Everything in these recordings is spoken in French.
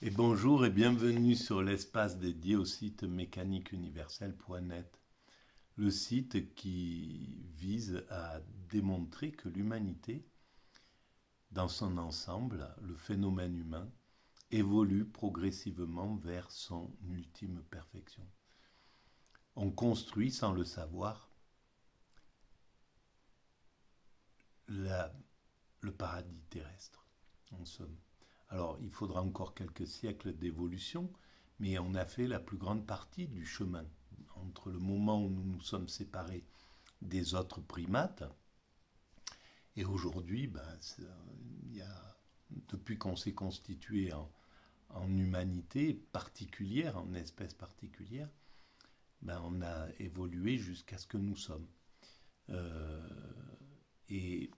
Et bonjour et bienvenue sur l'espace dédié au site mécaniqueuniverselle.net, le site qui vise à démontrer que l'humanité, dans son ensemble, le phénomène humain, évolue progressivement vers son ultime perfection. On construit, sans le savoir, le paradis terrestre, en somme. Alors, il faudra encore quelques siècles d'évolution, mais on a fait la plus grande partie du chemin entre le moment où nous nous sommes séparés des autres primates et aujourd'hui, depuis qu'on s'est constitué en humanité particulière, en espèce particulière, on a évolué jusqu'à ce que nous sommes. Et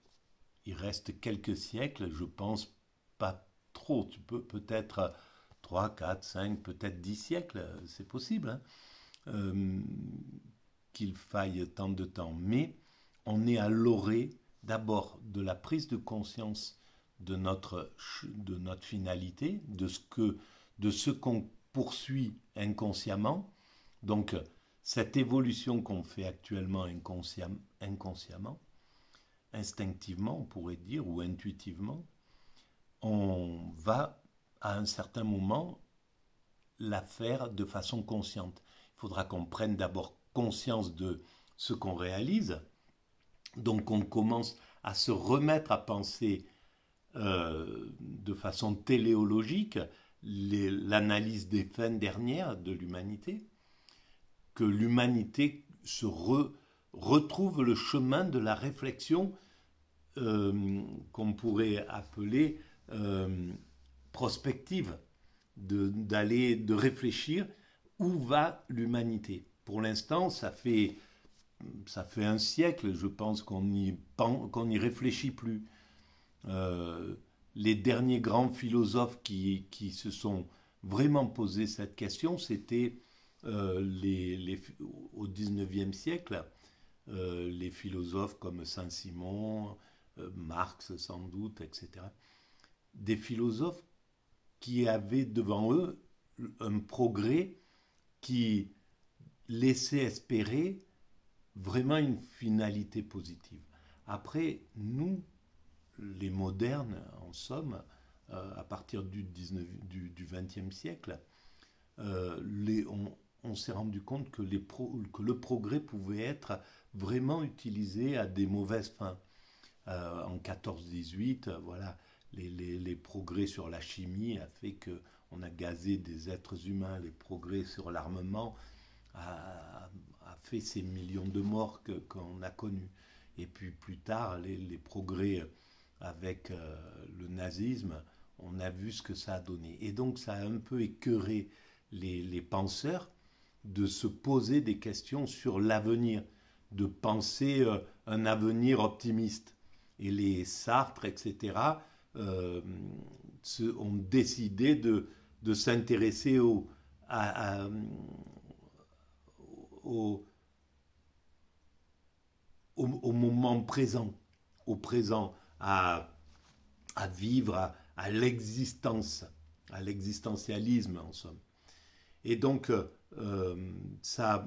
il reste quelques siècles, je pense pas trop, tu peux peut-être 3, 4, 5, peut-être 10 siècles, c'est possible, hein, qu'il faille tant de temps. Mais on est à l'orée d'abord de la prise de conscience de notre finalité, de ce qu'on poursuit inconsciemment. Donc, cette évolution qu'on fait actuellement inconsciemment, instinctivement, on pourrait dire, ou intuitivement, on va, à un certain moment, la faire de façon consciente. Il faudra qu'on prenne d'abord conscience de ce qu'on réalise, donc on commence à se remettre à penser de façon téléologique l'analyse des fins dernières de l'humanité, que l'humanité retrouve le chemin de la réflexion qu'on pourrait appeler prospective, de réfléchir où va l'humanité. Pour l'instant, ça fait un siècle, je pense, qu'on n'y réfléchit plus. Les derniers grands philosophes qui se sont vraiment posé cette question, c'était au XIXe siècle, les philosophes comme Saint-Simon, Marx sans doute, etc. Des philosophes qui avaient devant eux un progrès qui laissait espérer vraiment une finalité positive. Après, nous, les modernes, en somme, à partir du XXe siècle, on s'est rendu compte que le progrès pouvait être vraiment utilisé à des mauvaises fins. En 14-18, voilà, les progrès sur la chimie a fait qu'on a gazé des êtres humains. Les progrès sur l'armement a fait ces millions de morts qu'on a connus. Et puis plus tard, les progrès avec le nazisme, on a vu ce que ça a donné. Et donc ça a un peu écœuré les penseurs de se poser des questions sur l'avenir, de penser un avenir optimiste. Et les Sartre, etc., ont décidé de s'intéresser au moment présent, au présent, à vivre, à l'existence, à l'existentialisme en somme. Et donc, ça a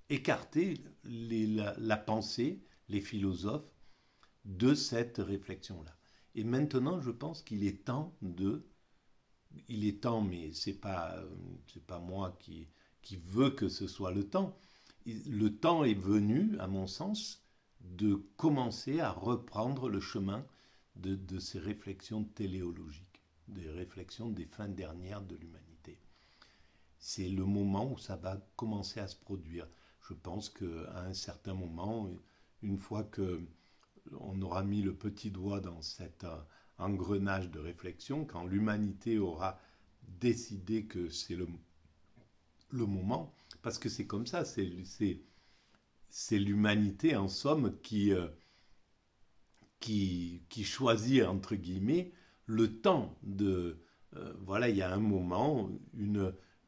écarté la pensée, les philosophes, de cette réflexion-là. Et maintenant, je pense qu'il est temps mais c'est pas moi qui veux que ce soit le temps. Le temps est venu, à mon sens, de commencer à reprendre le chemin de ces réflexions téléologiques, des réflexions des fins dernières de l'humanité. C'est le moment où ça va commencer à se produire. Je pense qu'à un certain moment, une fois qu'on aura mis le petit doigt dans cet engrenage de réflexion, quand l'humanité aura décidé que c'est le moment, parce que c'est comme ça, c'est l'humanité en somme qui choisit, entre guillemets, le temps de... voilà, il y a un moment,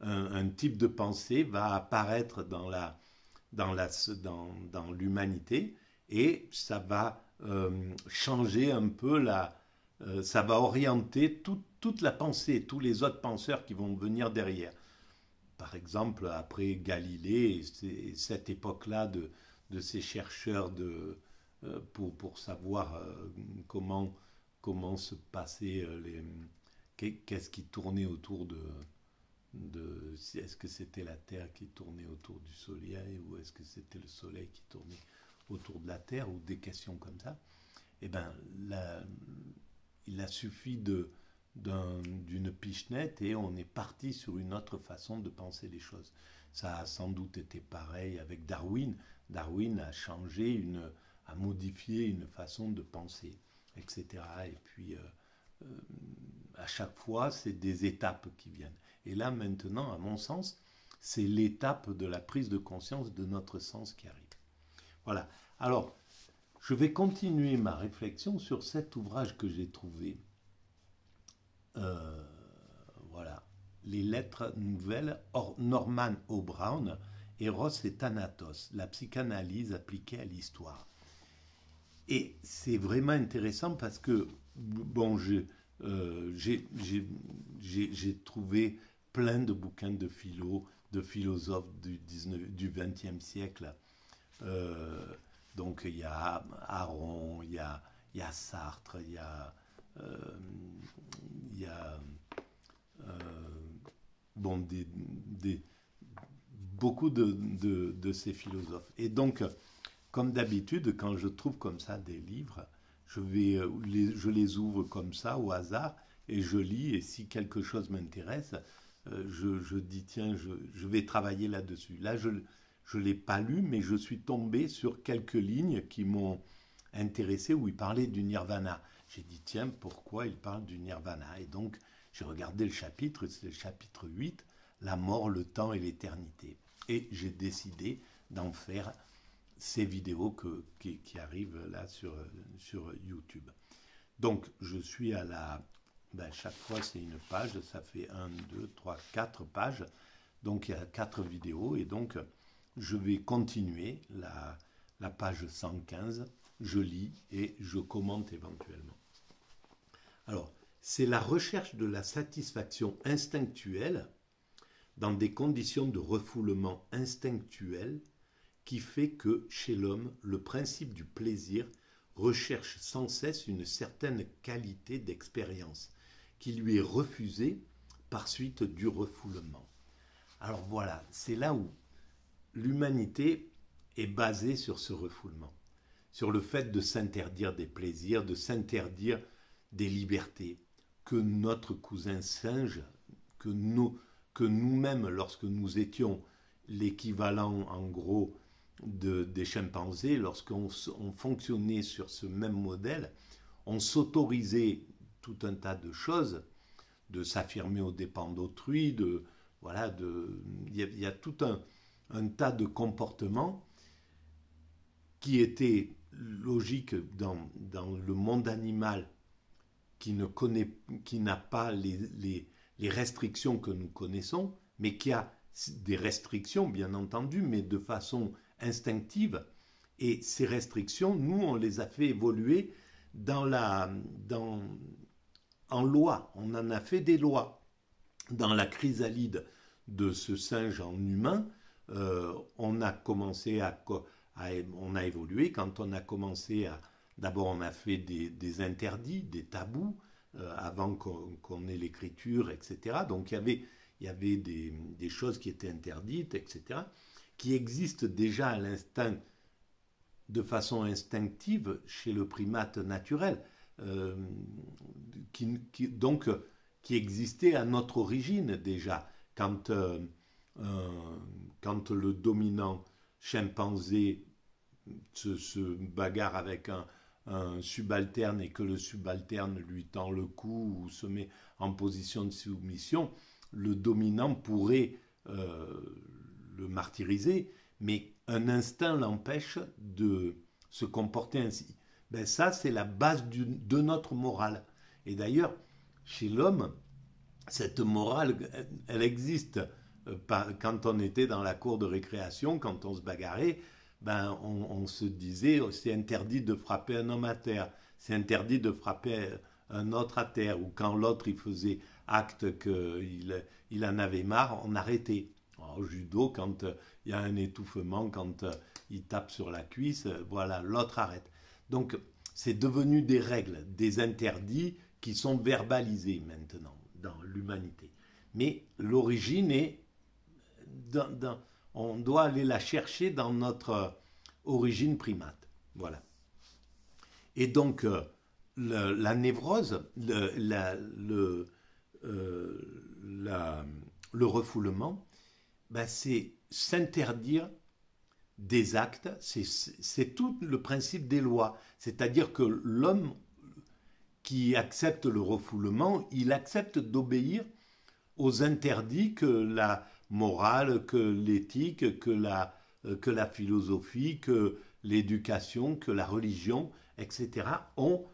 un type de pensée va apparaître dans l'humanité et ça va changer un peu ça va orienter toute toute la pensée, tous les autres penseurs qui vont venir derrière. Par exemple, après Galilée, cette époque-là de ces chercheurs pour savoir comment se passaient qu'est-ce qui tournait autour est-ce que c'était la Terre qui tournait autour du Soleil ou est-ce que c'était le Soleil qui tournait autour de la Terre ou des questions comme ça. Eh bien, il a suffi d'une pichenette et on est parti sur une autre façon de penser les choses. Ça a sans doute été pareil avec Darwin. Darwin a changé, a modifié une façon de penser, etc. Et puis, à chaque fois, c'est des étapes qui viennent. Et là, maintenant, à mon sens, c'est l'étape de la prise de conscience de notre sens qui arrive. Voilà. Alors, je vais continuer ma réflexion sur cet ouvrage que j'ai trouvé. Voilà. Les lettres nouvelles, Norman O'Brown, Eros et Thanatos, la psychanalyse appliquée à l'histoire. Et c'est vraiment intéressant parce que, bon, j'ai trouvé plein de bouquins de philosophes du XXe siècle. Donc il y a Aron, il y a Sartre, il y a bon, beaucoup de ces philosophes. Et donc, comme d'habitude, quand je trouve comme ça des livres, je les ouvre comme ça au hasard et je lis. Et si quelque chose m'intéresse, je dis tiens, je vais travailler là-dessus. Là, je ne l'ai pas lu, mais je suis tombé sur quelques lignes qui m'ont intéressé où il parlait du nirvana. J'ai dit tiens, pourquoi il parle du nirvana? Et donc, j'ai regardé le chapitre, c'est le chapitre 8, la mort, le temps et l'éternité. Et j'ai décidé d'en faire ces vidéos qui arrivent là sur YouTube. Donc, je suis à chaque fois, c'est une page, ça fait 1, 2, 3, 4 pages. Donc, il y a 4 vidéos. Et donc, je vais continuer la page 115. Je lis et je commente éventuellement. Alors, c'est la recherche de la satisfaction instinctuelle dans des conditions de refoulement instinctuel qui fait que, chez l'homme, le principe du plaisir recherche sans cesse une certaine qualité d'expérience qui lui est refusée par suite du refoulement. Alors voilà, c'est là où l'humanité est basée sur ce refoulement, sur le fait de s'interdire des plaisirs, de s'interdire des libertés, que notre cousin singe, que nous-mêmes, lorsque nous étions l'équivalent en gros des chimpanzés, lorsqu'on fonctionnait sur ce même modèle, on s'autorisait tout un tas de choses, de s'affirmer aux dépens d'autrui, il y a tout un tas de comportements qui étaient logiques dans le monde animal qui n'a pas les restrictions que nous connaissons, mais qui a des restrictions, bien entendu, mais de façon instinctive. Et ces restrictions, nous, on les a fait évoluer en loi. On en a fait des lois. Dans la chrysalide de ce singe en humain, on a commencé on a évolué quand on a commencé à... D'abord, on a fait des interdits, des tabous, avant qu'on ait l'écriture, etc. Donc, il y avait des choses qui étaient interdites, etc., qui existent déjà à l'instinct, de façon instinctive, chez le primate naturel, qui existait à notre origine déjà. Quand le dominant chimpanzé se bagarre avec un subalterne et que le subalterne lui tend le cou ou se met en position de soumission, le dominant pourrait le martyriser, mais un instinct l'empêche de se comporter ainsi. Ben ça, c'est la base de notre morale. Et d'ailleurs, chez l'homme, cette morale, elle existe. Quand on était dans la cour de récréation, quand on se bagarrait, ben on se disait c'est interdit de frapper un homme à terre, c'est interdit de frapper un autre à terre, ou quand l'autre il faisait acte qu'il en avait marre, on arrêtait. Alors, au judo, quand il y a un étouffement, quand il tape sur la cuisse, voilà, l'autre arrête. Donc, c'est devenu des règles, des interdits qui sont verbalisés maintenant dans l'humanité. Mais l'origine est on doit aller la chercher dans notre origine primate. Voilà. Et donc, la névrose, le refoulement, ben c'est s'interdire des actes, c'est tout le principe des lois. C'est-à-dire que l'homme qui accepte le refoulement, il accepte d'obéir aux interdits que la morale, que l'éthique, que la philosophie, que l'éducation, que la religion, etc., ont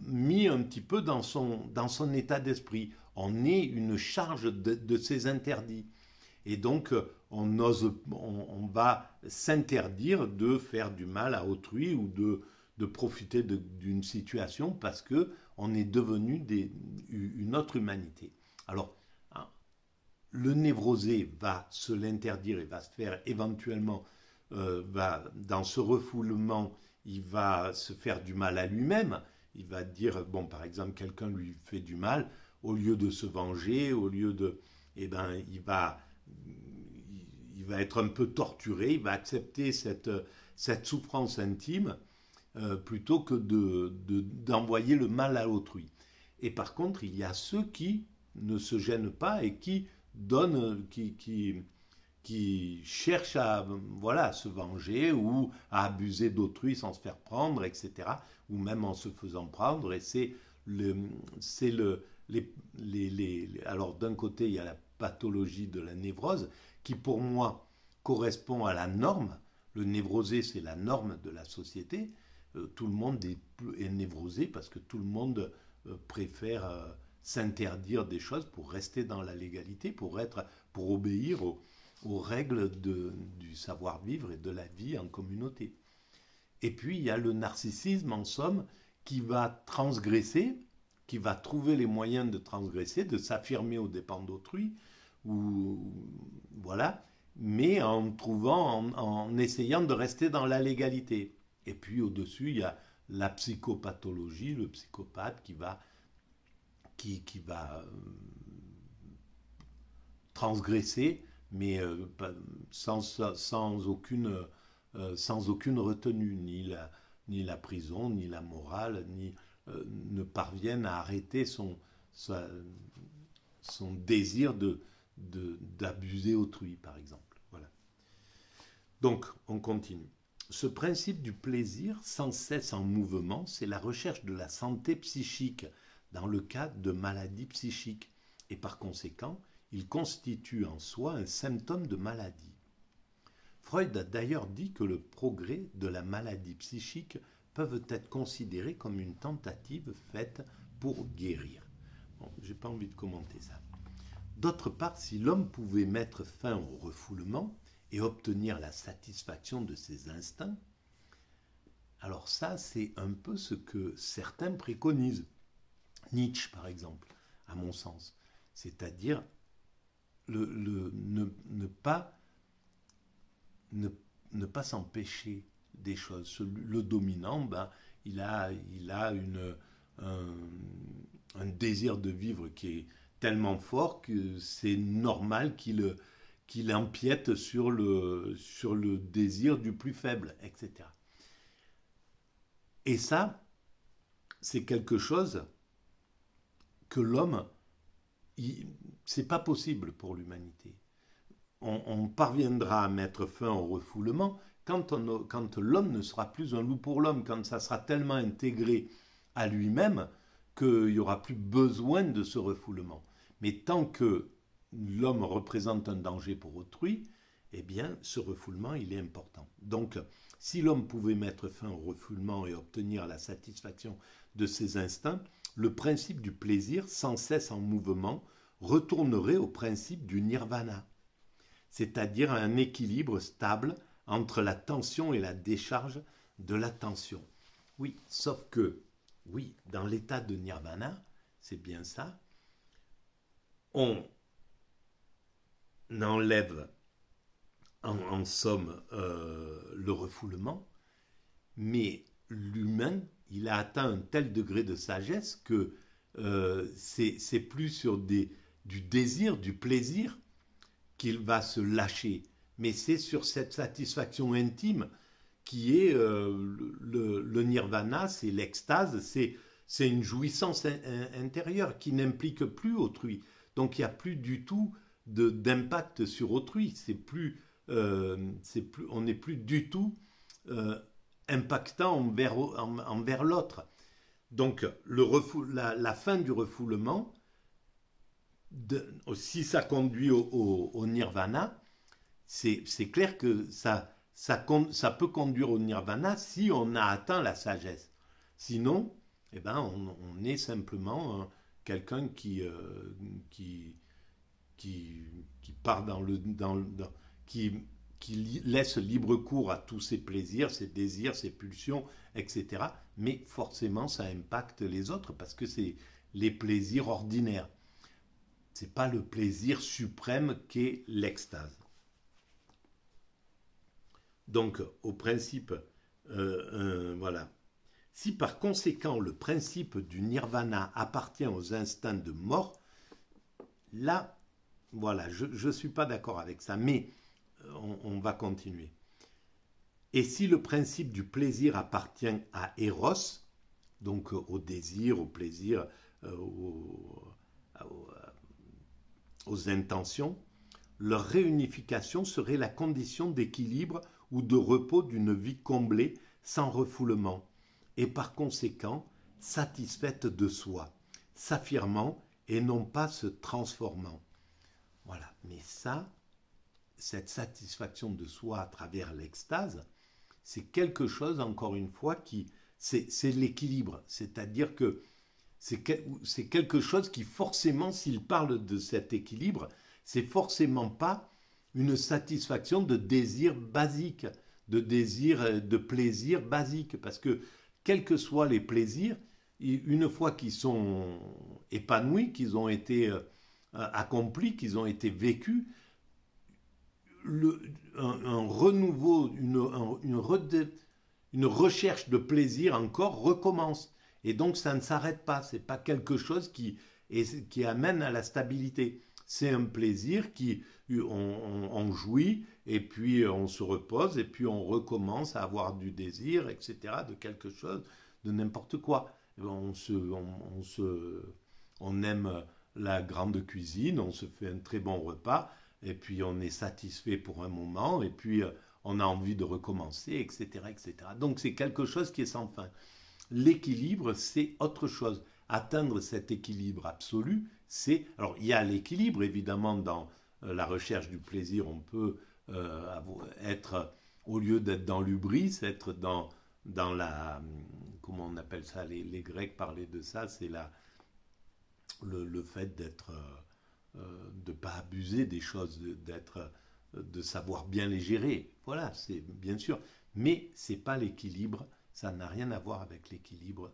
mis un petit peu dans son état d'esprit. On est une charge de ces interdits. Et donc, on va s'interdire de faire du mal à autrui ou de profiter d'une situation parce qu'on est devenu une autre humanité. Alors, le névrosé va se l'interdire et va se faire éventuellement, dans ce refoulement, il va se faire du mal à lui-même. Il va dire, bon, par exemple, quelqu'un lui fait du mal, au lieu de se venger, au lieu de... Eh ben, il va être un peu torturé, il va accepter cette souffrance intime plutôt que d'envoyer le mal à autrui. Et par contre, il y a ceux qui ne se gênent pas et qui donnent, qui cherchent à se venger ou à abuser d'autrui sans se faire prendre, etc. Ou même en se faisant prendre. Et alors d'un côté, il y a la pathologie de la névrose qui pour moi correspond à la norme. Le névrosé, c'est la norme de la société. Tout le monde est névrosé parce que tout le monde préfère s'interdire des choses pour rester dans la légalité, pour obéir aux règles du savoir-vivre et de la vie en communauté. Et puis, il y a le narcissisme, en somme, qui va transgresser, qui va trouver les moyens de transgresser, de s'affirmer aux dépens d'autrui, voilà, mais en essayant de rester dans la légalité. Et puis, au-dessus, il y a la psychopathologie, le psychopathe qui va transgresser, mais sans aucune retenue, ni la prison, ni la morale, ne parviennent à arrêter son désir d'abuser autrui, par exemple. Voilà. Donc, on continue. Ce principe du plaisir, sans cesse en mouvement, c'est la recherche de la santé psychique dans le cadre de maladies psychiques. Et par conséquent, il constitue en soi un symptôme de maladie. Freud a d'ailleurs dit que le progrès de la maladie psychique peuvent être considérés comme une tentative faite pour guérir. Bon, je n'ai pas envie de commenter ça. D'autre part, si l'homme pouvait mettre fin au refoulement et obtenir la satisfaction de ses instincts, alors ça, c'est un peu ce que certains préconisent. Nietzsche, par exemple, à mon sens. C'est-à-dire ne pas s'empêcher des choses. Le dominant, il a un désir de vivre qui est tellement fort que c'est normal qu'il empiète sur le désir du plus faible, etc. Et ça, c'est quelque chose que l'homme, c'est pas possible pour l'humanité. On parviendra à mettre fin au refoulement quand l'homme ne sera plus un loup pour l'homme, quand ça sera tellement intégré à lui-même qu'il n'y aura plus besoin de ce refoulement. Mais tant que l'homme représente un danger pour autrui, eh bien, ce refoulement, il est important. Donc, si l'homme pouvait mettre fin au refoulement et obtenir la satisfaction de ses instincts, le principe du plaisir, sans cesse en mouvement, retournerait au principe du nirvana, c'est-à-dire à un équilibre stable entre la tension et la décharge de la tension. Oui, sauf que oui, dans l'état de nirvana, c'est bien ça, on enlève en somme le refoulement, mais l'humain, il a atteint un tel degré de sagesse que c'est plus sur du désir, du plaisir qu'il va se lâcher, mais c'est sur cette satisfaction intime qui est le nirvana, c'est l'extase, c'est une jouissance intérieure qui n'implique plus autrui. Donc il n'y a plus du tout d'impact sur autrui. On n'est plus du tout euh, impactant envers l'autre. Donc la fin du refoulement, si ça conduit au nirvana, c'est clair que ça peut conduire au nirvana si on a atteint la sagesse. Sinon, eh ben, on est simplement quelqu'un qui, qui part qui laisse libre cours à tous ses plaisirs, ses désirs, ses pulsions, etc. Mais forcément, ça impacte les autres parce que c'est les plaisirs ordinaires. C'est pas le plaisir suprême qu'est l'extase. Donc, au principe, voilà. Si par conséquent le principe du nirvana appartient aux instincts de mort, là, voilà, je ne suis pas d'accord avec ça, mais on va continuer. Et si le principe du plaisir appartient à Eros, donc au désir, au plaisir, aux, aux intentions, leur réunification serait la condition d'équilibre ou de repos d'une vie comblée sans refoulement, et par conséquent satisfaite de soi, s'affirmant et non pas se transformant. Voilà, mais ça, cette satisfaction de soi à travers l'extase, c'est quelque chose, encore une fois, c'est l'équilibre. C'est-à-dire que c'est quelque chose qui, forcément, s'il parle de cet équilibre, c'est forcément pas une satisfaction de désir basique, de désir, de plaisir basique. Parce que, quels que soient les plaisirs, une fois qu'ils sont épanouis, qu'ils ont été accomplis, qu'ils ont été vécus, un renouveau, une recherche de plaisir encore recommence. Et donc ça ne s'arrête pas. Ce n'est pas quelque chose qui amène à la stabilité. C'est un plaisir on jouit et puis on se repose et puis on recommence à avoir du désir, etc., de quelque chose, de n'importe quoi. On aime la grande cuisine, on se fait un très bon repas et puis on est satisfait pour un moment et puis on a envie de recommencer, etc., etc. Donc c'est quelque chose qui est sans fin. L'équilibre, c'est autre chose. Atteindre cet équilibre absolu, c'est... Alors, il y a l'équilibre, évidemment, dans la recherche du plaisir. On peut être, au lieu d'être dans l'hubris, être dans la... Comment on appelle ça, les Grecs parlaient de ça, c'est le fait d'être... de ne pas abuser des choses, de savoir bien les gérer. Voilà, c'est bien sûr. Mais ce n'est pas l'équilibre. Ça n'a rien à voir avec l'équilibre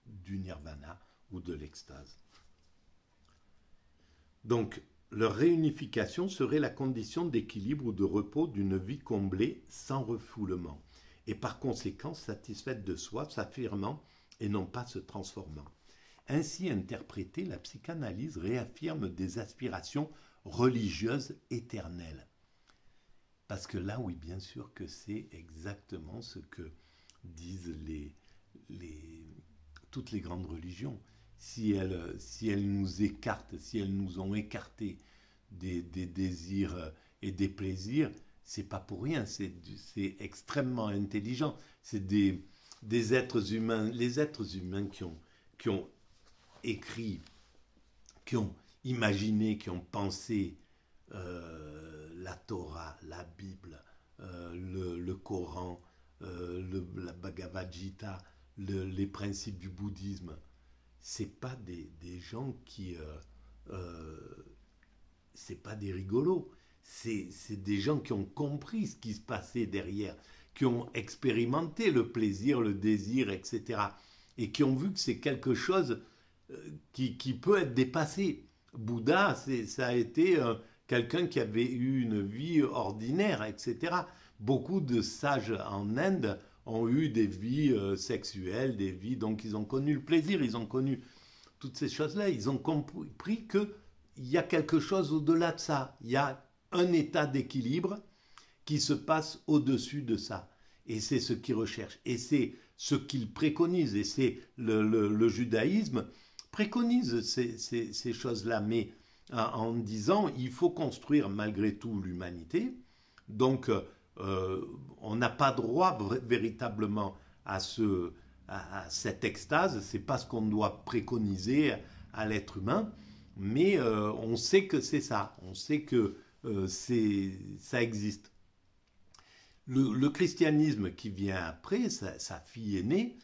du nirvana ou de l'extase. Donc, leur réunification serait la condition d'équilibre ou de repos d'une vie comblée sans refoulement, et par conséquent satisfaite de soi, s'affirmant et non pas se transformant. Ainsi interprétée, la psychanalyse réaffirme des aspirations religieuses éternelles. Parce que là, oui, bien sûr que c'est exactement ce que disent toutes les grandes religions. Si elles nous écartent, si elles nous ont écartés des désirs et des plaisirs, c'est pas pour rien, c'est extrêmement intelligent. C'est des êtres humains, les êtres humains qui ont écrit, qui ont imaginé, qui ont pensé la Torah, la Bible, le Coran, la Bhagavad Gita, les principes du bouddhisme. C'est pas des gens c'est pas des rigolos. C'est des gens qui ont compris ce qui se passait derrière, qui ont expérimenté le plaisir, le désir, etc. et qui ont vu que c'est quelque chose qui peut être dépassé. Bouddha, ça a été quelqu'un qui avait eu une vie ordinaire, etc. Beaucoup de sages en Inde ont eu des vies sexuelles, des vies, donc ils ont connu le plaisir, ils ont connu toutes ces choses-là, ils ont compris qu'il y a quelque chose au-delà de ça, il y a un état d'équilibre qui se passe au-dessus de ça. Et c'est ce qu'ils recherchent, et c'est ce qu'ils préconisent, et c'est le judaïsme préconise ces choses-là, mais en disant il faut construire malgré tout l'humanité, donc on n'a pas droit véritablement à, à cette extase, c'est pas ce qu'on doit préconiser à l'être humain, mais on sait que c'est ça, on sait que ça existe. Le christianisme qui vient après, sa fille aînée,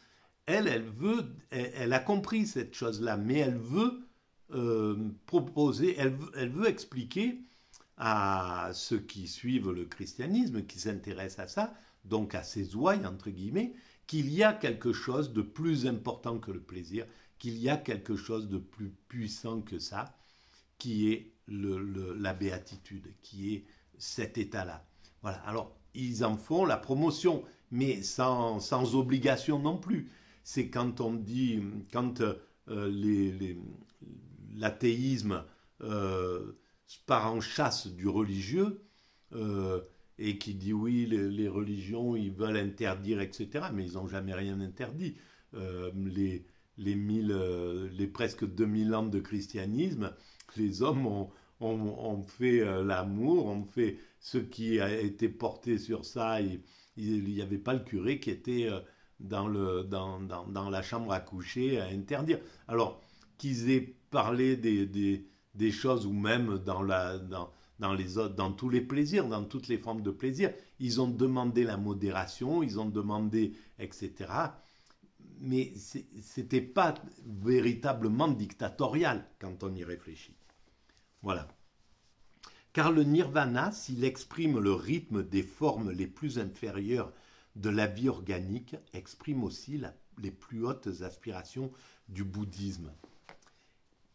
elle a compris cette chose-là, mais elle veut proposer, elle veut expliquer à ceux qui suivent le christianisme, qui s'intéressent à ça, donc à ces ouailles, entre guillemets, qu'il y a quelque chose de plus important que le plaisir, qu'il y a quelque chose de plus puissant que ça, qui est la béatitude, qui est cet état-là. Voilà, alors ils en font la promotion, mais sans obligation non plus. C'est quand on dit, quand l'athéisme part en chasse du religieux, et qui dit oui, les religions, ils veulent interdire, etc. Mais ils n'ont jamais rien interdit. Les presque 2000 ans de christianisme, les hommes ont fait l'amour, ont fait ce qui a été porté sur ça. Il n'y avait pas le curé qui était dans la chambre à coucher à interdire. Alors, qu'ils aient parlé des choses, ou même dans tous les plaisirs, dans toutes les formes de plaisir, ils ont demandé la modération, ils ont demandé, etc. Mais c'était pas véritablement dictatorial quand on y réfléchit. Voilà. Car le nirvana, s'il exprime le rythme des formes les plus inférieures de la vie organique, exprime aussi les plus hautes aspirations du bouddhisme.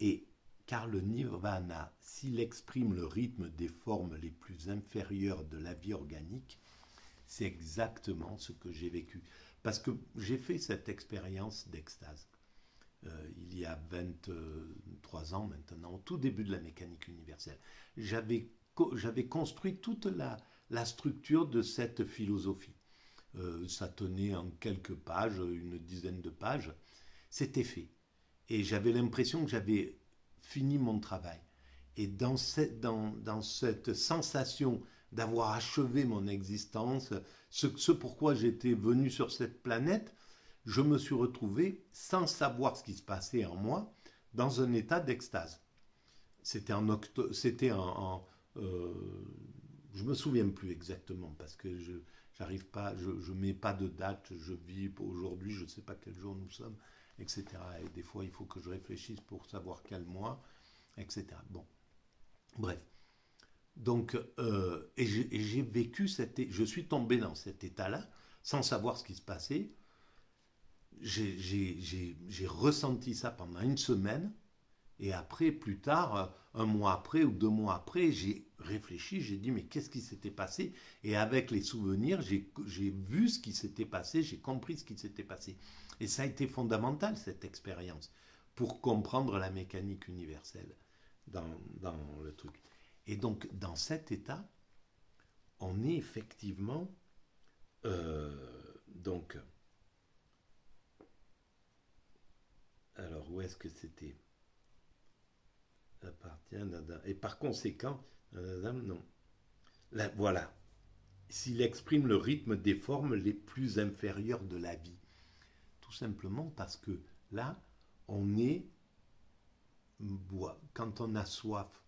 Et car le nirvana, s'il exprime le rythme des formes les plus inférieures de la vie organique, c'est exactement ce que j'ai vécu. Parce que j'ai fait cette expérience d'extase il y a 23 ans maintenant, au tout début de la mécanique universelle. J'avais construit toute la structure de cette philosophie. Ça tenait en quelques pages, une dizaine de pages. C'était fait. Et j'avais l'impression que j'avais fini mon travail. Et dans cette sensation d'avoir achevé mon existence, ce pourquoi j'étais venu sur cette planète, je me suis retrouvé, sans savoir ce qui se passait en moi, dans un état d'extase. C'était je me souviens plus exactement, parce que j'arrive pas, je mets pas de date, je vis aujourd'hui, je ne sais pas quel jour nous sommes, etc. Et des fois, il faut que je réfléchisse pour savoir quel mois, etc. Bon, bref. Donc, et j'ai vécu je suis tombé dans cet état-là, sans savoir ce qui se passait. J'ai ressenti ça pendant une semaine, et après, plus tard, un mois après ou 2 mois après, j'ai réfléchi, j'ai dit mais qu'est-ce qui s'était passé? Et avec les souvenirs, j'ai vu ce qui s'était passé, j'ai compris ce qui s'était passé. Et ça a été fondamental, cette expérience, pour comprendre la mécanique universelle dans le truc. Et donc, dans cet état, on est effectivement donc... Alors, où est-ce que c'était? Appartient, et par conséquent, non. Là, voilà. S'il exprime le rythme des formes les plus inférieures de la vie. Tout simplement parce que là, on est... Quand on a soif,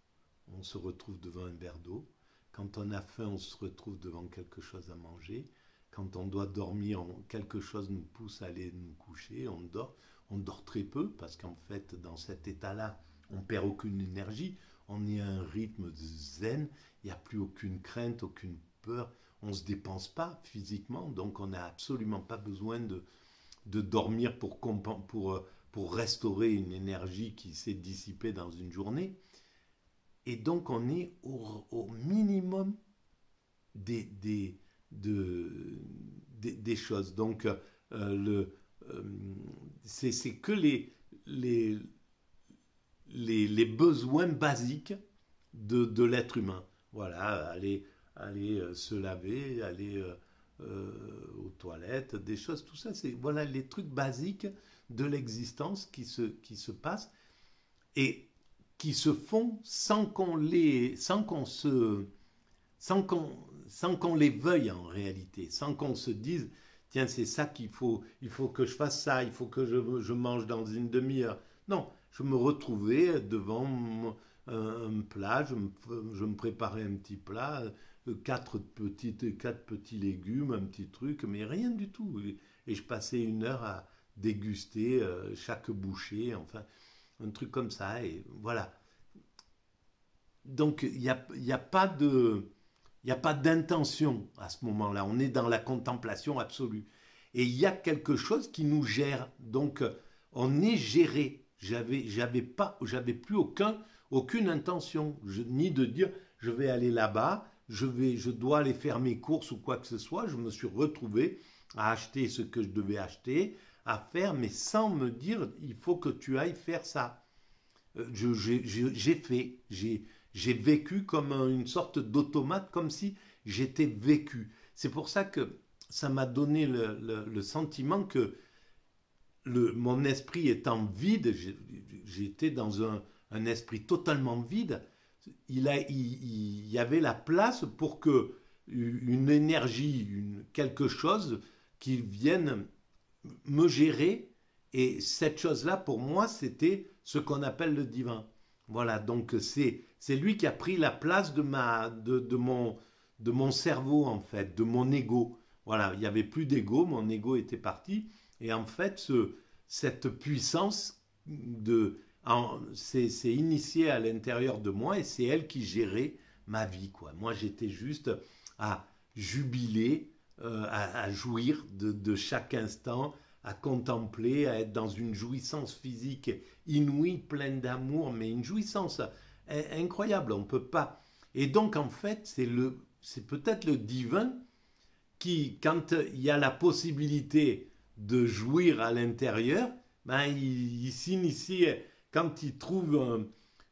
on se retrouve devant un verre d'eau. Quand on a faim, on se retrouve devant quelque chose à manger. Quand on doit dormir, quelque chose nous pousse à aller nous coucher, on dort. On dort très peu parce qu'en fait, dans cet état-là, on perd aucune énergie. On est à un rythme zen. Il n'y a plus aucune crainte, aucune peur. On ne se dépense pas physiquement, donc on n'a absolument pas besoin de dormir pour restaurer une énergie qui s'est dissipée dans une journée. Et donc on est au minimum des, des choses. Donc c'est que les, les besoins basiques de l'être humain. Voilà, aller se laver, aller aux toilettes, des choses, tout ça, c'est voilà les trucs basiques de l'existence qui se passent et qui se font sans qu'on sans qu'on les veuille en réalité, sans qu'on se dise tiens c'est ça il faut que je fasse ça, il faut que je mange dans une demi-heure. Non, je me retrouvais devant un plat, je me préparais un petit plat, quatre petits légumes, un petit truc, mais rien du tout. Et je passais une heure à déguster chaque bouchée, enfin, un truc comme ça, et voilà. Donc, il y a pas de... Il n'y a pas d'intention à ce moment-là. On est dans la contemplation absolue. Et il y a quelque chose qui nous gère. Donc, on est géré. J'avais plus aucune intention, ni de dire je vais aller là-bas, je dois aller faire mes courses ou quoi que ce soit. Je me suis retrouvé à acheter ce que je devais acheter, à faire, mais sans me dire il faut que tu ailles faire ça. J'ai fait, j'ai vécu comme une sorte d'automate, comme si j'étais vécu. C'est pour ça que ça m'a donné le sentiment que mon esprit étant vide, j'étais dans un esprit totalement vide, il y avait la place pour que une énergie, quelque chose qui vienne me gérer. Et cette chose-là, pour moi, c'était ce qu'on appelle le divin. Voilà, donc c'est lui qui a pris la place de mon cerveau, en fait, de mon ego. Voilà, il n'y avait plus d'ego, mon ego était parti. Et en fait, cette puissance c'est initié à l'intérieur de moi et c'est elle qui gérait ma vie, quoi. Moi, j'étais juste à jubiler, à jouir de chaque instant, à contempler, à être dans une jouissance physique inouïe, pleine d'amour, mais une jouissance incroyable, on ne peut pas. Et donc, en fait, c'est peut-être le divin qui, quand il y a la possibilité de jouir à l'intérieur, ben, il s'initie, quand il trouve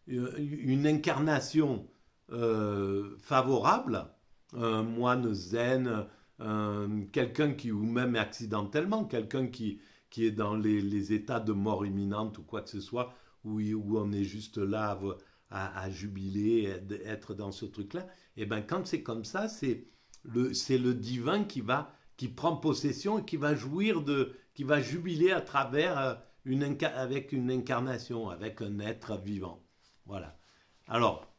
une incarnation favorable, un moine zen, quelqu'un qui, ou même accidentellement, quelqu'un qui est dans les états de mort imminente ou quoi que ce soit, où on est juste là à jubiler, être dans ce truc-là, et bien quand c'est comme ça, c'est le divin qui prend possession et qui va qui va jubiler à travers avec une incarnation, avec un être vivant. Voilà. Alors,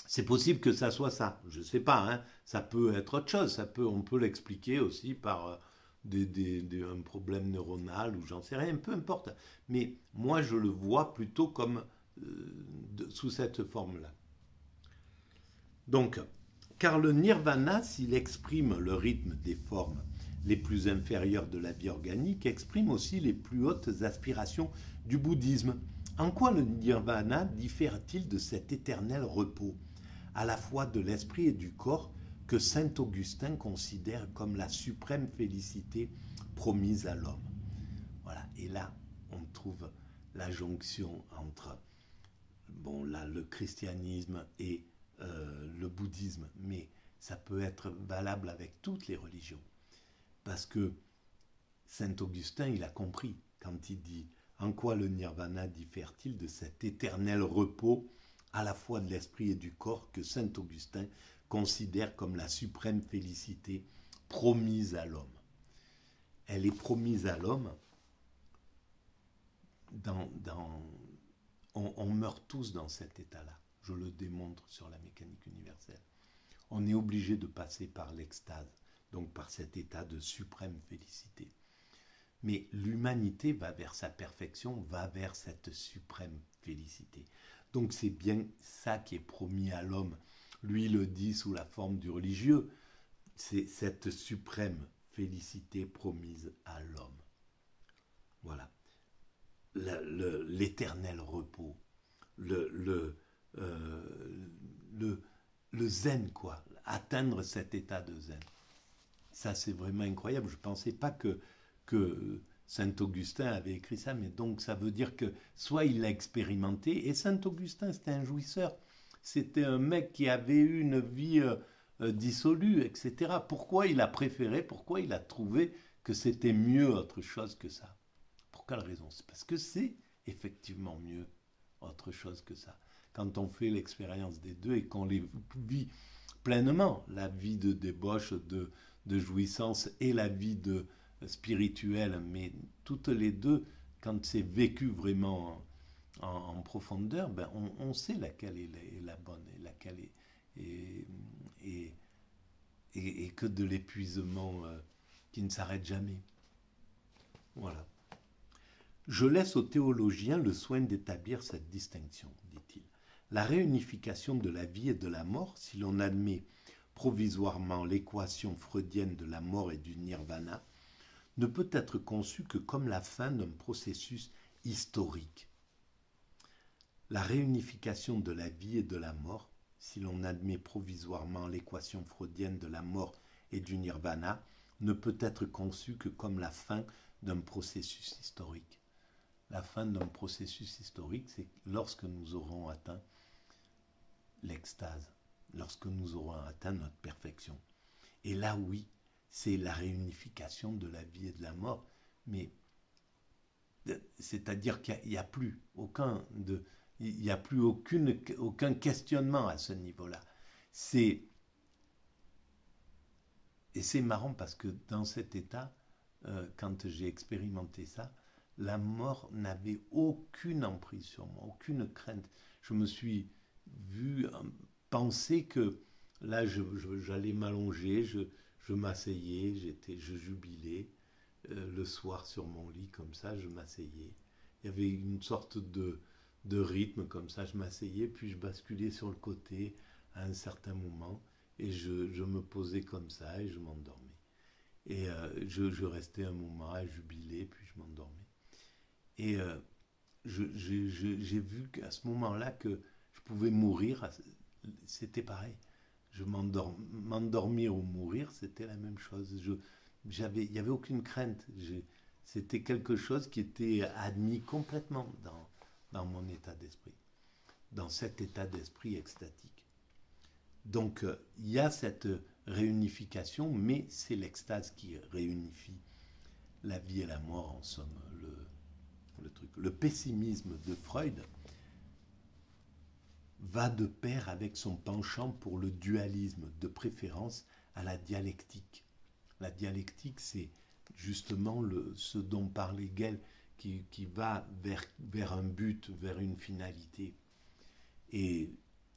c'est possible que ça soit ça. Je ne sais pas, hein. Ça peut être autre chose. On peut l'expliquer aussi par un problème neuronal ou j'en sais rien, peu importe. Mais moi, je le vois plutôt comme sous cette forme-là. Donc, car le nirvana, s'il exprime le rythme des formes les plus inférieures de la vie organique, exprime aussi les plus hautes aspirations du bouddhisme. En quoi le nirvana diffère-t-il de cet éternel repos, à la fois de l'esprit et du corps, que saint Augustin considère comme la suprême félicité promise à l'homme? Voilà, et là, on trouve la jonction entre bon, là, le christianisme et le bouddhisme, mais ça peut être valable avec toutes les religions. Parce que saint Augustin, il a compris quand il dit « En quoi le nirvana diffère-t-il de cet éternel repos à la fois de l'esprit et du corps que saint Augustin considère comme la suprême félicité promise à l'homme ?» Elle est promise à l'homme on meurt tous dans cet état-là. Je le démontre sur la mécanique universelle. On est obligé de passer par l'extase, donc par cet état de suprême félicité. Mais l'humanité va vers sa perfection, va vers cette suprême félicité. Donc c'est bien ça qui est promis à l'homme. Lui le dit sous la forme du religieux. C'est cette suprême félicité promise à l'homme. Voilà. L'éternel repos, le, le, euh, le zen, quoi. Atteindre cet état de zen. Ça, c'est vraiment incroyable. Je ne pensais pas que Saint-Augustin avait écrit ça, mais donc ça veut dire que soit il l'a expérimenté, et Saint-Augustin, c'était un jouisseur. C'était un mec qui avait eu une vie dissolue, etc. Pourquoi il a préféré, pourquoi il a trouvé que c'était mieux autre chose que ça? Pour quelle raison? C'est parce que c'est effectivement mieux autre chose que ça. Quand on fait l'expérience des deux et qu'on les vit pleinement, la vie de débauche, de jouissance et la vie de spirituelle, mais toutes les deux, quand c'est vécu vraiment en profondeur, ben on sait laquelle est la bonne et laquelle est, est, est que de l'épuisement qui ne s'arrête jamais. Voilà. Je laisse aux théologiens le soin d'établir cette distinction, dit-il. La réunification de la vie et de la mort, si l'on admet provisoirement l'équation freudienne de la mort et du nirvana, ne peut être conçue que comme la fin d'un processus historique. La réunification de la vie et de la mort, si l'on admet provisoirement l'équation freudienne de la mort et du nirvana, ne peut être conçue que comme la fin d'un processus historique. La fin d'un processus historique, c'est lorsque nous aurons atteint l'extase, lorsque nous aurons atteint notre perfection. Et là, oui, c'est la réunification de la vie et de la mort, mais c'est-à-dire qu'il n'y a plus aucun questionnement à ce niveau-là. Et c'est marrant parce que dans cet état, quand j'ai expérimenté ça, la mort n'avait aucune emprise sur moi, aucune crainte. Je me suis vu penser que là, j'allais m'allonger, je m'asseyais, je jubilais. Le soir sur mon lit, comme ça, je m'asseyais. Il y avait une sorte de rythme, comme ça, je m'asseyais, puis je basculais sur le côté à un certain moment, et je me posais comme ça, et je m'endormais. Et je restais un moment à jubiler, puis je m'endormais. Et j'ai vu qu'à ce moment-là que je pouvais mourir, c'était pareil. M'endormir ou mourir, c'était la même chose. Il n'y avait aucune crainte. C'était quelque chose qui était admis complètement dans mon état d'esprit, dans cet état d'esprit extatique. Donc, il y a cette réunification, mais c'est l'extase qui réunifie la vie et la mort, en somme, le truc. Le pessimisme de Freud va de pair avec son penchant pour le dualisme, de préférence à la dialectique. La dialectique, c'est justement ce dont parlait Hegel, qui va vers un but, vers une finalité. Et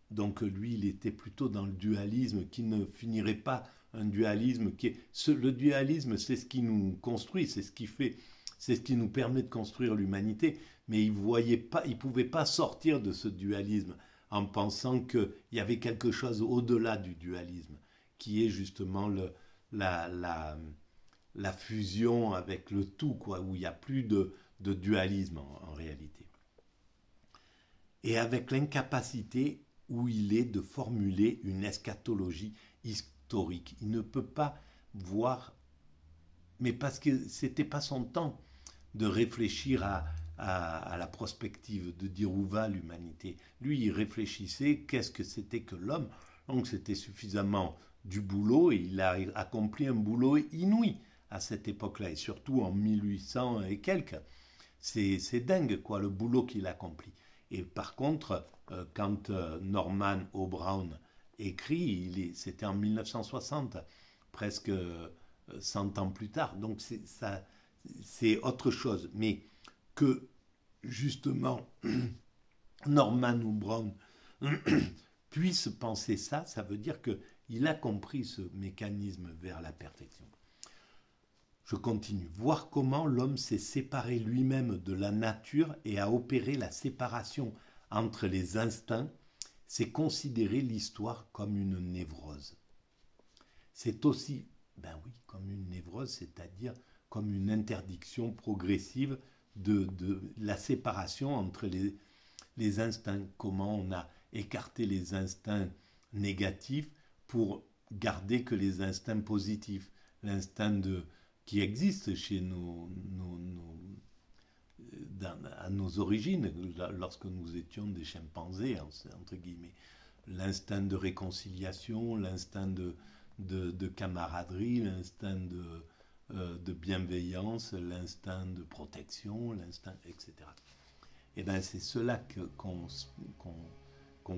donc lui, il était plutôt dans le dualisme qui ne finirait pas, un dualisme qui est... Le dualisme, c'est ce qui nous construit, c'est ce qui fait, c'est ce qui nous permet de construire l'humanité, mais il ne pouvait pas sortir de ce dualisme en pensant qu'il y avait quelque chose au-delà du dualisme, qui est justement la fusion avec le tout, quoi, où il n'y a plus de dualisme en réalité. Et avec l'incapacité où il est de formuler une eschatologie historique. Il ne peut pas voir, mais parce que ce n'était pas son temps de réfléchir à la prospective, de dire où va l'humanité. Lui, il réfléchissait qu'est-ce que c'était que l'homme. Donc c'était suffisamment du boulot et il a accompli un boulot inouï à cette époque-là, et surtout en 1800 et quelques. C'est dingue, quoi, le boulot qu'il accomplit. Et par contre, quand Norman O'Brown écrit, c'était en 1960, presque 100 ans plus tard. Donc c'est autre chose. Mais que, justement, Norman O'Brown puisse penser ça, ça veut dire qu'il a compris ce mécanisme vers la perfection. Je continue. Voir comment l'homme s'est séparé lui-même de la nature et a opéré la séparation entre les instincts, c'est considérer l'histoire comme une névrose. C'est aussi, ben oui, comme une névrose, c'est-à-dire comme une interdiction progressive de la séparation entre les instincts, comment on a écarté les instincts négatifs pour garder que les instincts positifs, l'instinct qui existe chez à nos origines, lorsque nous étions des chimpanzés, entre guillemets. L'instinct de réconciliation, l'instinct de camaraderie, l'instinct de bienveillance, l'instinct de protection, l'instinct, etc. Et bien c'est cela qu'on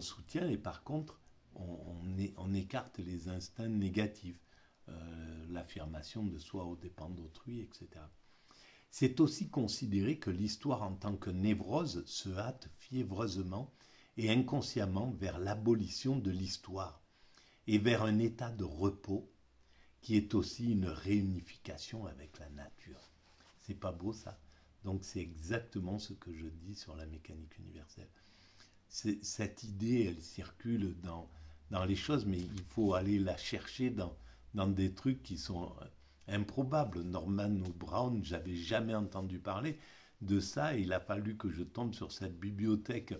soutient, et par contre, on écarte les instincts négatifs, l'affirmation de soi aux dépens d'autrui, etc. C'est aussi considérer que l'histoire en tant que névrose se hâte fiévreusement et inconsciemment vers l'abolition de l'histoire et vers un état de repos qui est aussi une réunification avec la nature. C'est pas beau ça? Donc c'est exactement ce que je dis sur la mécanique universelle. Cette idée, elle circule dans les choses, mais il faut aller la chercher dans des trucs qui sont improbables. Norman Brown, j'avais jamais entendu parler de ça, et il a fallu que je tombe sur cette bibliothèque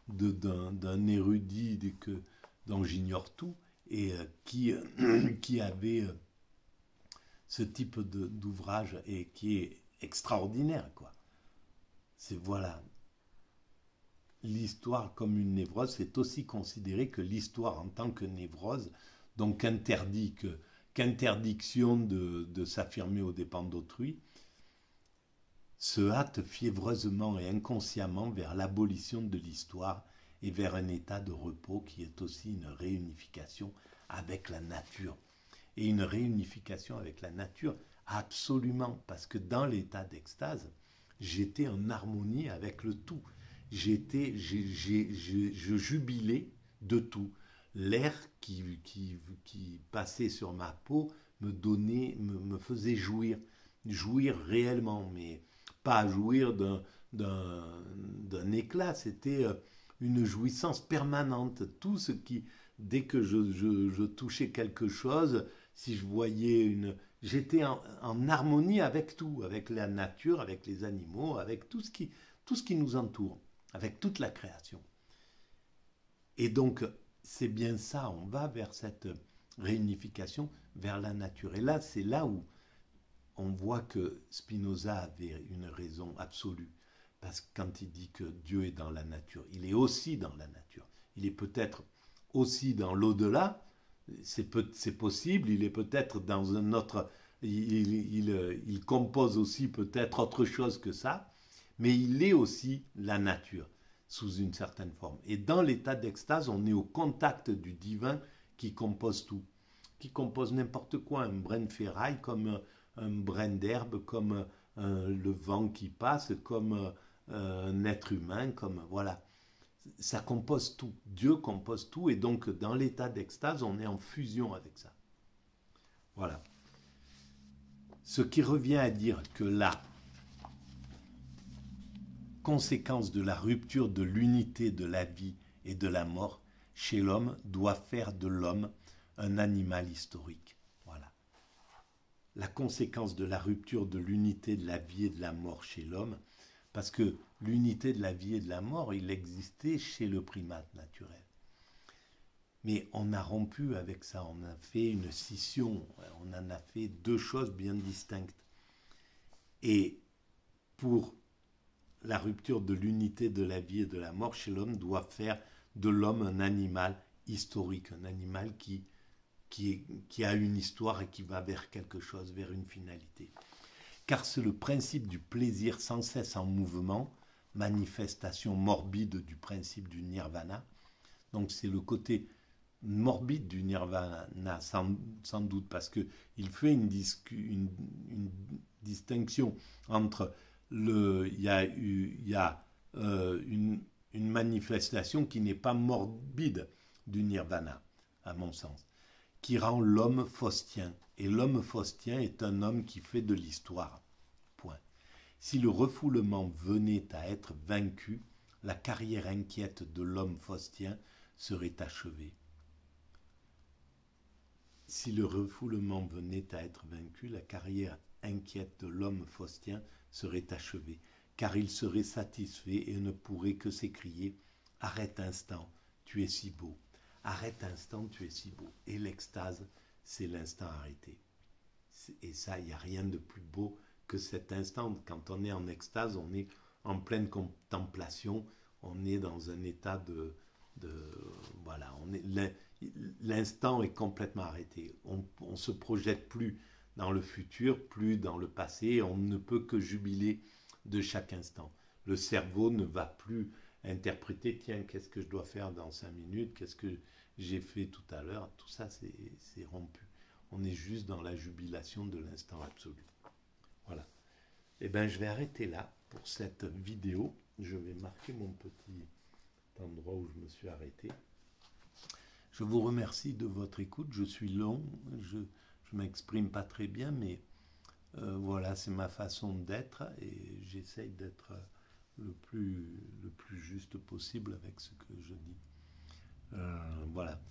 d'un érudit dont j'ignore tout, et qui avait ce type d'ouvrage, et qui est extraordinaire, quoi. C'est voilà. L'histoire comme une névrose, c'est aussi considérer que l'histoire en tant que névrose, donc qu'interdiction de s'affirmer aux dépens d'autrui, se hâte fiévreusement et inconsciemment vers l'abolition de l'histoire et vers un état de repos qui est aussi une réunification avec la nature. Et une réunification avec la nature, absolument, parce que dans l'état d'extase, j'étais en harmonie avec le tout. Je jubilais de tout. L'air qui passait sur ma peau me faisait jouir réellement, mais pas jouir d'un éclat, c'était une jouissance permanente. Tout ce qui, dès que je touchais quelque chose, si je voyais j'étais en harmonie avec tout, avec la nature, avec les animaux, avec tout ce qui nous entoure, avec toute la création. Et donc, c'est bien ça, on va vers cette réunification, vers la nature. Et là, c'est là où on voit que Spinoza avait une raison absolue. Parce que quand il dit que Dieu est dans la nature, il est aussi dans la nature. Il est peut-être aussi dans l'au-delà, c'est possible, il est peut-être dans un autre... Il compose aussi peut-être autre chose que ça, mais il est aussi la nature, sous une certaine forme. Et dans l'état d'extase, on est au contact du divin qui compose tout, qui compose n'importe quoi, un brin de ferraille, comme un brin d'herbe, comme le vent qui passe, comme un être humain, comme voilà. Ça compose tout, Dieu compose tout, et donc dans l'état d'extase, on est en fusion avec ça. Voilà. Ce qui revient à dire que la conséquence de la rupture de l'unité de la vie et de la mort chez l'homme doit faire de l'homme un animal historique. Voilà. La conséquence de la rupture de l'unité de la vie et de la mort chez l'homme, parce que l'unité de la vie et de la mort, il existait chez le primate naturel. Mais on a rompu avec ça, on a fait une scission, on en a fait deux choses bien distinctes. Et pour la rupture de l'unité de la vie et de la mort chez l'homme doit faire de l'homme un animal historique, un animal qui a une histoire et qui va vers quelque chose, vers une finalité. Car c'est le principe du plaisir sans cesse en mouvement, manifestation morbide du principe du nirvana. Donc c'est le côté morbide du nirvana, sans doute, parce qu'il fait une distinction entre il y a une manifestation qui n'est pas morbide du nirvana, à mon sens, qui rend l'homme faustien. Et l'homme faustien est un homme qui fait de l'histoire. Point. Si le refoulement venait à être vaincu, la carrière inquiète de l'homme faustien serait achevée. Si le refoulement venait à être vaincu, la carrière inquiète de l'homme faustien serait achevée, car il serait satisfait et ne pourrait que s'écrier « Arrête instant, tu es si beau ». Arrête instant, tu es si beau. Et l'extase, c'est l'instant arrêté. Et ça, il n'y a rien de plus beau que cet instant. Quand on est en extase, on est en pleine contemplation, on est dans un état voilà, l'instant est complètement arrêté. On ne se projette plus dans le futur, plus dans le passé, on ne peut que jubiler de chaque instant. Le cerveau ne va plus interpréter, tiens, qu'est-ce que je dois faire dans 5 minutes, qu'est-ce que j'ai fait tout à l'heure, tout ça c'est rompu. On est juste dans la jubilation de l'instant absolu. Voilà. Eh bien, je vais arrêter là pour cette vidéo. Je vais marquer mon petit endroit où je me suis arrêté. Je vous remercie de votre écoute. Je suis long, je m'exprime pas très bien, mais voilà, c'est ma façon d'être et j'essaye d'être le plus juste possible avec ce que je dis. Voilà.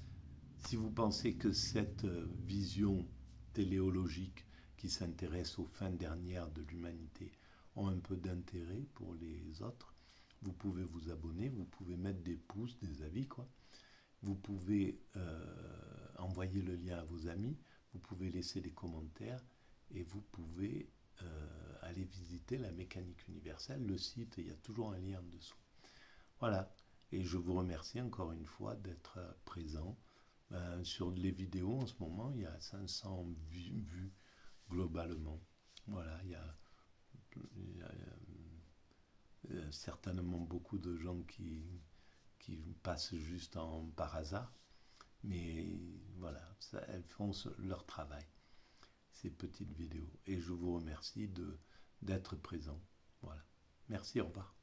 Si vous pensez que cette vision téléologique qui s'intéresse aux fins dernières de l'humanité ont un peu d'intérêt pour les autres, vous pouvez vous abonner, vous pouvez mettre des pouces, des avis, quoi. Vous pouvez envoyer le lien à vos amis, vous pouvez laisser des commentaires et vous pouvez aller visiter la mécanique universelle, le site, il y a toujours un lien en dessous. Voilà, et je vous remercie encore une fois d'être présent. Sur les vidéos en ce moment, il y a 500 vues globalement. Voilà, il y a certainement beaucoup de gens qui passent juste par hasard, mais voilà, elles font leur travail, ces petites vidéos. Et je vous remercie d'être présent. Voilà. Merci, au revoir.